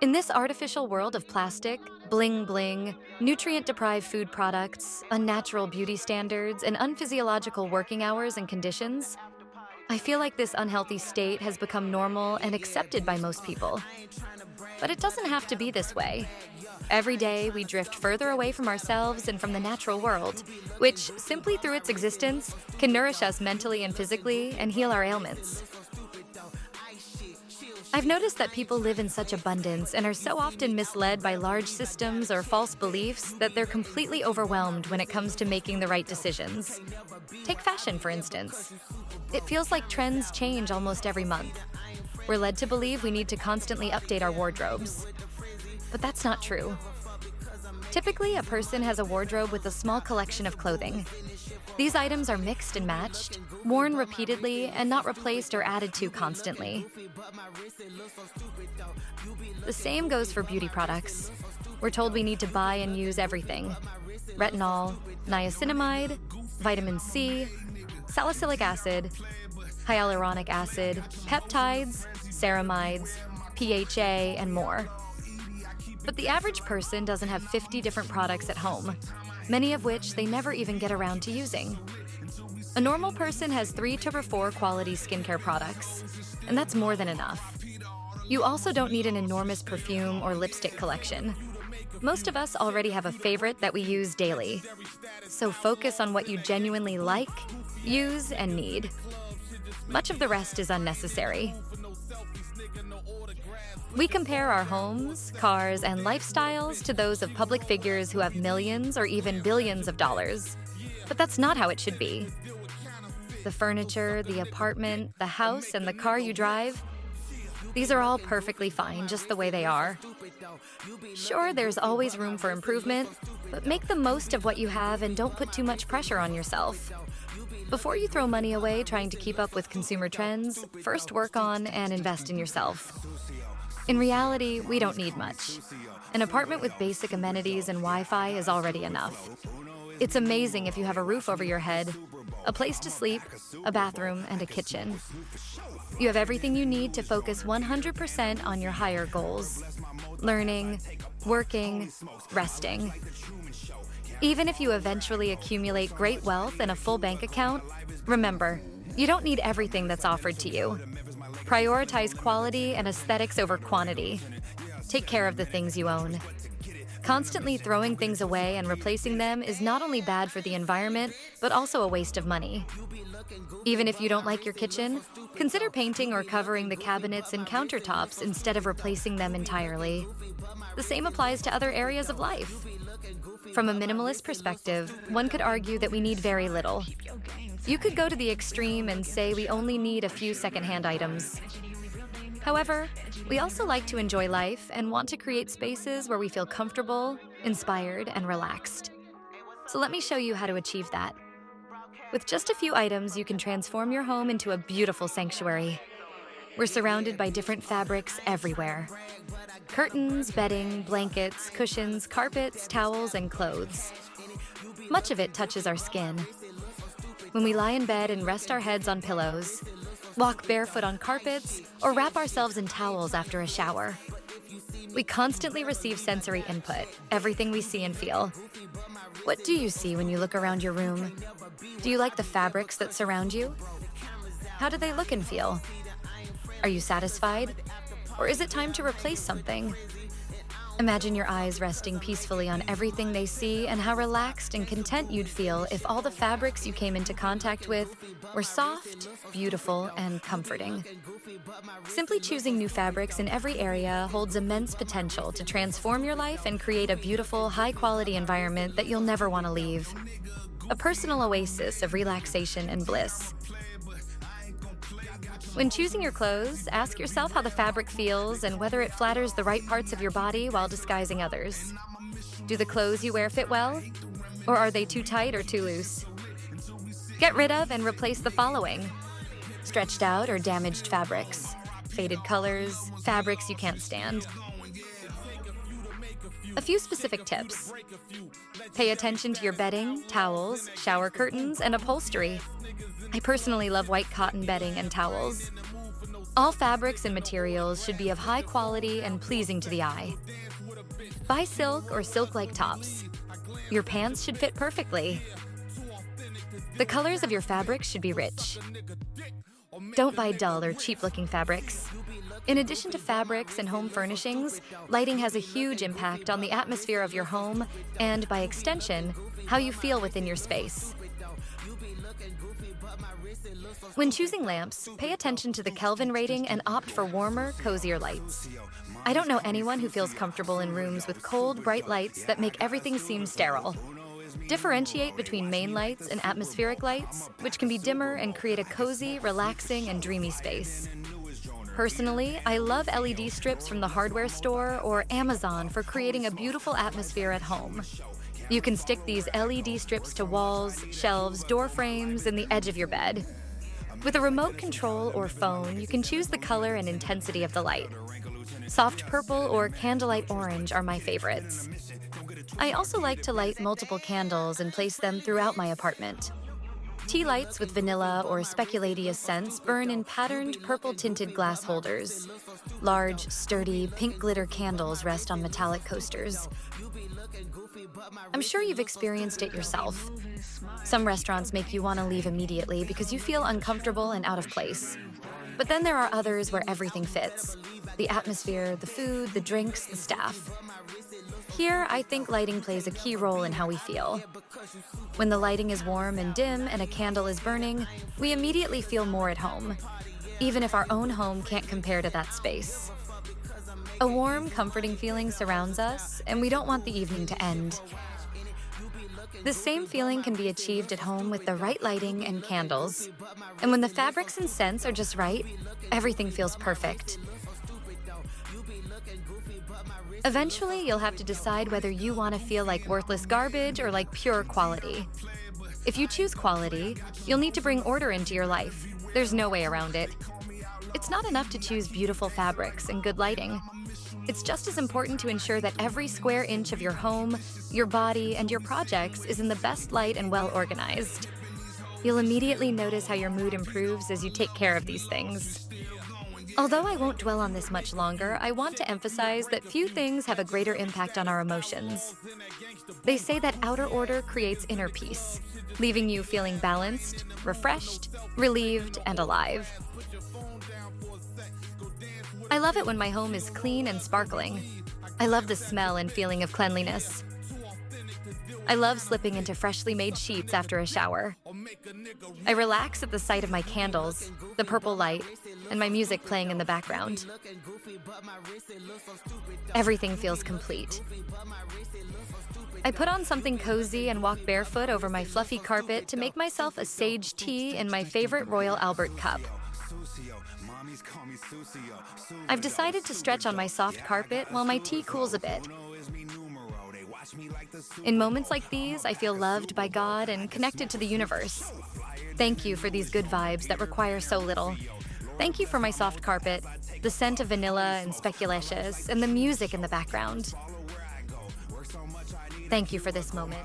In this artificial world of plastic, bling bling, nutrient-deprived food products, unnatural beauty standards, and unphysiological working hours and conditions, I feel like this unhealthy state has become normal and accepted by most people. But it doesn't have to be this way. Every day, we drift further away from ourselves and from the natural world, which, simply through its existence, can nourish us mentally and physically and heal our ailments. I've noticed that people live in such abundance and are so often misled by large systems or false beliefs that they're completely overwhelmed when it comes to making the right decisions. Take fashion, for instance. It feels like trends change almost every month. We're led to believe we need to constantly update our wardrobes. But that's not true. Typically, a person has a wardrobe with a small collection of clothing. These items are mixed and matched, worn repeatedly, and not replaced or added to constantly. The same goes for beauty products. We're told we need to buy and use everything: retinol, niacinamide, vitamin C, salicylic acid, hyaluronic acid, peptides, ceramides, PHA, and more. But the average person doesn't have 50 different products at home, many of which they never even get around to using. A normal person has 3 to 4 quality skincare products, and that's more than enough. You also don't need an enormous perfume or lipstick collection. Most of us already have a favorite that we use daily. So focus on what you genuinely like, use, and need. Much of the rest is unnecessary. We compare our homes, cars, and lifestyles to those of public figures who have millions or even billions of dollars. But that's not how it should be. The furniture, the apartment, the house, and the car you drive, these are all perfectly fine just the way they are. Sure, there's always room for improvement, but make the most of what you have and don't put too much pressure on yourself. Before you throw money away trying to keep up with consumer trends, first work on and invest in yourself. In reality, we don't need much. An apartment with basic amenities and Wi-Fi is already enough. It's amazing if you have a roof over your head, a place to sleep, a bathroom, and a kitchen. You have everything you need to focus 100% on your higher goals: learning, working, resting. Even if you eventually accumulate great wealth and a full bank account, remember, you don't need everything that's offered to you. Prioritize quality and aesthetics over quantity. Take care of the things you own. Constantly throwing things away and replacing them is not only bad for the environment, but also a waste of money. Even if you don't like your kitchen, consider painting or covering the cabinets and countertops instead of replacing them entirely. The same applies to other areas of life. From a minimalist perspective, one could argue that we need very little. You could go to the extreme and say we only need a few secondhand items. However, we also like to enjoy life and want to create spaces where we feel comfortable, inspired, and relaxed. So let me show you how to achieve that. With just a few items, you can transform your home into a beautiful sanctuary. We're surrounded by different fabrics everywhere: curtains, bedding, blankets, cushions, carpets, towels, and clothes. Much of it touches our skin. When we lie in bed and rest our heads on pillows, walk barefoot on carpets, or wrap ourselves in towels after a shower, we constantly receive sensory input, everything we see and feel. What do you see when you look around your room? Do you like the fabrics that surround you? How do they look and feel? Are you satisfied? Or is it time to replace something? Imagine your eyes resting peacefully on everything they see and how relaxed and content you'd feel if all the fabrics you came into contact with were soft, beautiful, and comforting. Simply choosing new fabrics in every area holds immense potential to transform your life and create a beautiful, high-quality environment that you'll never want to leave. A personal oasis of relaxation and bliss. When choosing your clothes, ask yourself how the fabric feels and whether it flatters the right parts of your body while disguising others. Do the clothes you wear fit well? Or are they too tight or too loose? Get rid of and replace the following: stretched out or damaged fabrics, faded colors, fabrics you can't stand. A few specific tips. Pay attention to your bedding, towels, shower curtains, and upholstery. I personally love white cotton bedding and towels. All fabrics and materials should be of high quality and pleasing to the eye. Buy silk or silk-like tops. Your pants should fit perfectly. The colors of your fabrics should be rich. Don't buy dull or cheap-looking fabrics. In addition to fabrics and home furnishings, lighting has a huge impact on the atmosphere of your home and, by extension, how you feel within your space. When choosing lamps, pay attention to the Kelvin rating and opt for warmer, cozier lights. I don't know anyone who feels comfortable in rooms with cold, bright lights that make everything seem sterile. Differentiate between main lights and atmospheric lights, which can be dimmer and create a cozy, relaxing, and dreamy space. Personally, I love LED strips from the hardware store or Amazon for creating a beautiful atmosphere at home. You can stick these LED strips to walls, shelves, door frames, and the edge of your bed. With a remote control or phone, you can choose the color and intensity of the light. Soft purple or candlelight orange are my favorites. I also like to light multiple candles and place them throughout my apartment. Tea lights with vanilla or speculative scents burn in patterned purple-tinted glass holders. Large, sturdy, pink glitter candles rest on metallic coasters. I'm sure you've experienced it yourself. Some restaurants make you want to leave immediately because you feel uncomfortable and out of place. But then there are others where everything fits. The atmosphere, the food, the drinks, the staff. Here, I think lighting plays a key role in how we feel. When the lighting is warm and dim and a candle is burning, we immediately feel more at home, even if our own home can't compare to that space. A warm, comforting feeling surrounds us, and we don't want the evening to end. This same feeling can be achieved at home with the right lighting and candles. And when the fabrics and scents are just right, everything feels perfect. Eventually, you'll have to decide whether you want to feel like worthless garbage or like pure quality. If you choose quality, you'll need to bring order into your life. There's no way around it. It's not enough to choose beautiful fabrics and good lighting. It's just as important to ensure that every square inch of your home, your body, and your projects is in the best light and well organized. You'll immediately notice how your mood improves as you take care of these things. Although I won't dwell on this much longer, I want to emphasize that few things have a greater impact on our emotions. They say that outer order creates inner peace, leaving you feeling balanced, refreshed, relieved, and alive. I love it when my home is clean and sparkling. I love the smell and feeling of cleanliness. I love slipping into freshly made sheets after a shower. I relax at the sight of my candles, the purple light, and my music playing in the background. Everything feels complete. I put on something cozy and walk barefoot over my fluffy carpet to make myself a sage tea in my favorite Royal Albert cup. I've decided to stretch on my soft carpet while my tea cools a bit. In moments like these, I feel loved by God and connected to the universe. Thank you for these good vibes that require so little. Thank you for my soft carpet, the scent of vanilla and speculaceous, and the music in the background. Thank you for this moment.